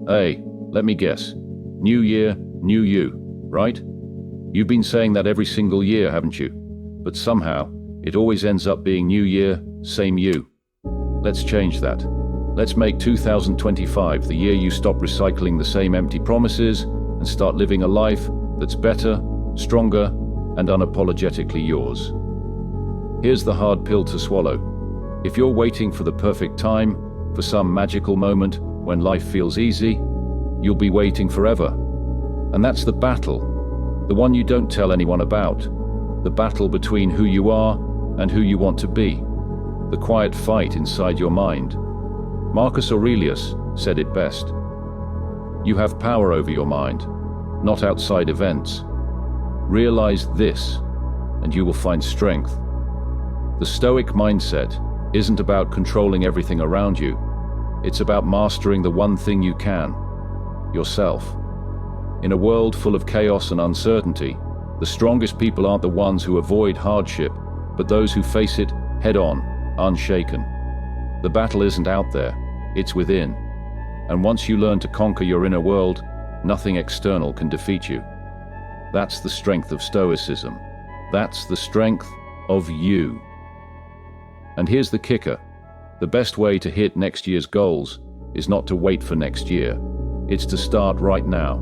Hey, let me guess. New year, new you, right? You've been saying that every single year, haven't you? But somehow, it always ends up being new year, same you. Let's change that. Let's make 2025 the year you stop recycling the same empty promises and start living a life that's better, stronger, and unapologetically yours. Here's the hard pill to swallow. If you're waiting for the perfect time, for some magical moment when life feels easy, you'll be waiting forever. And that's the battle, the one you don't tell anyone about, the battle between who you are and who you want to be, the quiet fight inside your mind. Marcus Aurelius said it best. You have power over your mind, not outside events. Realize this, and you will find strength. The Stoic mindset isn't about controlling everything around you. It's about mastering the one thing you can, yourself. In a world full of chaos and uncertainty, the strongest people aren't the ones who avoid hardship, but those who face it head-on, unshaken. The battle isn't out there, it's within. And once you learn to conquer your inner world, nothing external can defeat you. That's the strength of Stoicism. That's the strength of you. And here's the kicker. The best way to hit next year's goals is not to wait for next year. It's to start right now.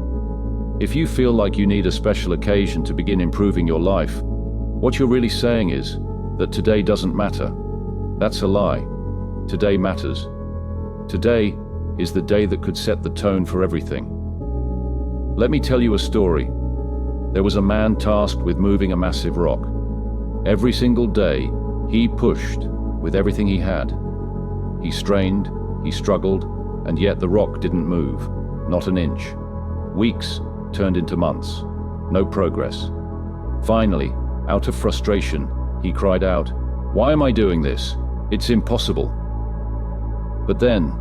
If you feel like you need a special occasion to begin improving your life, what you're really saying is that today doesn't matter. That's a lie. Today matters. Today is the day that could set the tone for everything. Let me tell you a story. There was a man tasked with moving a massive rock. Every single day, he pushed with everything he had. He strained, he struggled, and yet the rock didn't move, not an inch. Weeks turned into months, no progress. Finally, out of frustration, he cried out, "Why am I doing this? It's impossible." But then,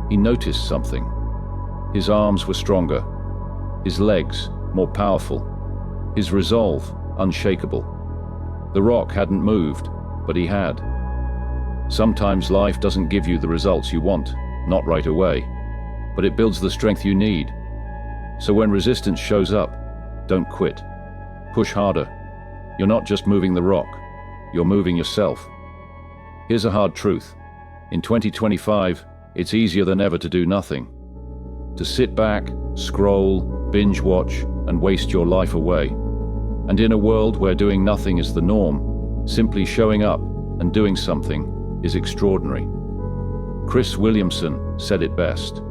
he noticed something. His arms were stronger, his legs more powerful, his resolve unshakable. The rock hadn't moved, but he had. Sometimes life doesn't give you the results you want, not right away, but it builds the strength you need. So when resistance shows up, don't quit. Push harder. You're not just moving the rock, you're moving yourself. Here's a hard truth. In 2025, it's easier than ever to do nothing. To sit back, scroll, binge watch, and waste your life away. And in a world where doing nothing is the norm, simply showing up and doing something is extraordinary. Chris Williamson said it best.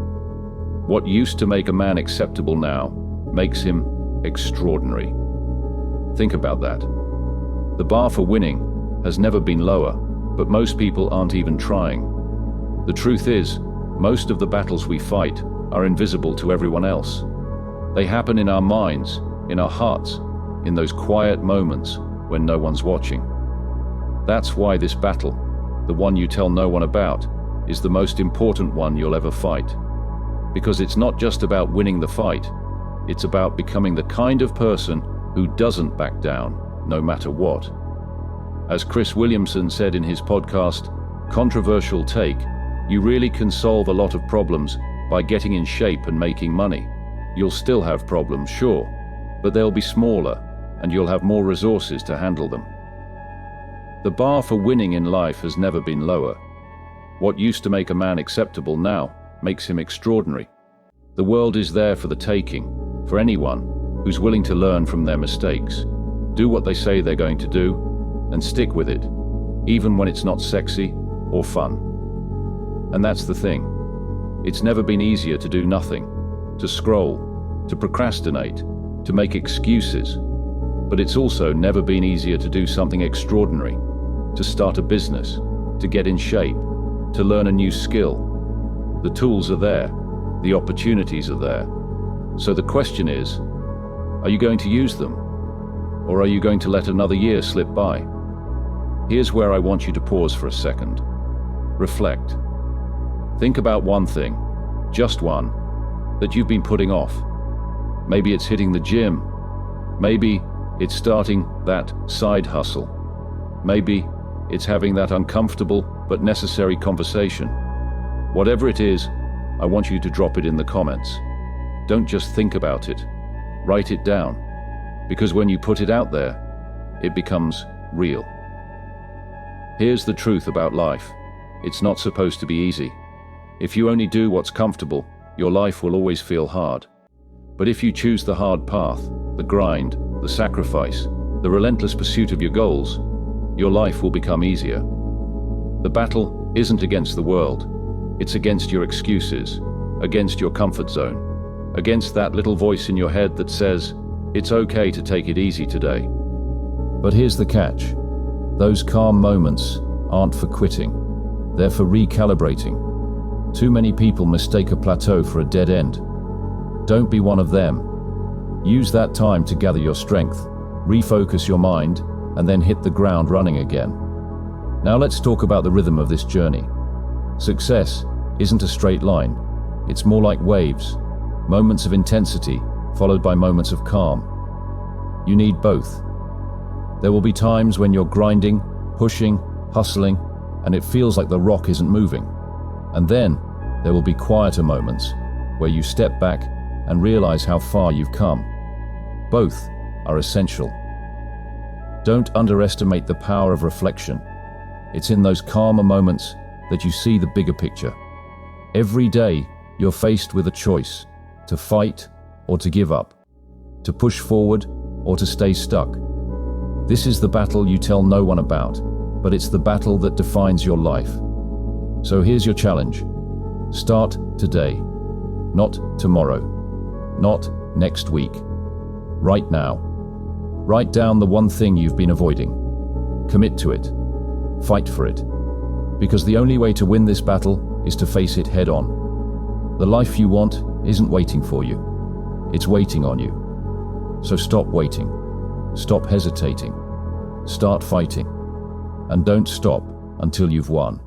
What used to make a man acceptable now makes him extraordinary. Think about that. The bar for winning has never been lower, but most people aren't even trying. The truth is, most of the battles we fight are invisible to everyone else. They happen in our minds, in our hearts, in those quiet moments when no one's watching. That's why this battle, the one you tell no one about, is the most important one you'll ever fight. Because it's not just about winning the fight, it's about becoming the kind of person who doesn't back down, no matter what. As Chris Williamson said in his podcast, Controversial Take, you really can solve a lot of problems by getting in shape and making money. You'll still have problems, sure, but they'll be smaller and you'll have more resources to handle them. The bar for winning in life has never been lower. What used to make a man acceptable now makes him extraordinary. The world is there for the taking, for anyone who's willing to learn from their mistakes, do what they say they're going to do, and stick with it, even when it's not sexy or fun. And that's the thing. It's never been easier to do nothing, to scroll, to procrastinate, to make excuses. But it's also never been easier to do something extraordinary, to start a business, to get in shape, to learn a new skill. The tools are there, the opportunities are there. So the question is, are you going to use them? Or are you going to let another year slip by? Here's where I want you to pause for a second. Reflect. Think about one thing, just one, that you've been putting off. Maybe it's hitting the gym. Maybe it's starting that side hustle. Maybe it's having that uncomfortable but necessary conversation. Whatever it is, I want you to drop it in the comments. Don't just think about it. Write it down. Because when you put it out there, it becomes real. Here's the truth about life. It's not supposed to be easy. If you only do what's comfortable, your life will always feel hard. But if you choose the hard path, the grind, the sacrifice, the relentless pursuit of your goals, your life will become easier. The battle isn't against the world. It's against your excuses, against your comfort zone, against that little voice in your head that says, it's okay to take it easy today. But here's the catch. Those calm moments aren't for quitting. They're for recalibrating. Too many people mistake a plateau for a dead end. Don't be one of them. Use that time to gather your strength, refocus your mind, and then hit the ground running again. Now let's talk about the rhythm of this journey. Success isn't a straight line. It's more like waves, moments of intensity followed by moments of calm. You need both. There will be times when you're grinding, pushing, hustling, and it feels like the rock isn't moving. And then there will be quieter moments where you step back and realize how far you've come. Both are essential. Don't underestimate the power of reflection. It's in those calmer moments that you see the bigger picture. Every day, you're faced with a choice: to fight or to give up, to push forward or to stay stuck. This is the battle you tell no one about, but it's the battle that defines your life. So here's your challenge. Start today, not tomorrow, not next week. Right now. Write down the one thing you've been avoiding. Commit to it. Fight for it. Because the only way to win this battle is to face it head on. The life you want isn't waiting for you. It's waiting on you. So stop waiting. Stop hesitating. Start fighting. And don't stop until you've won.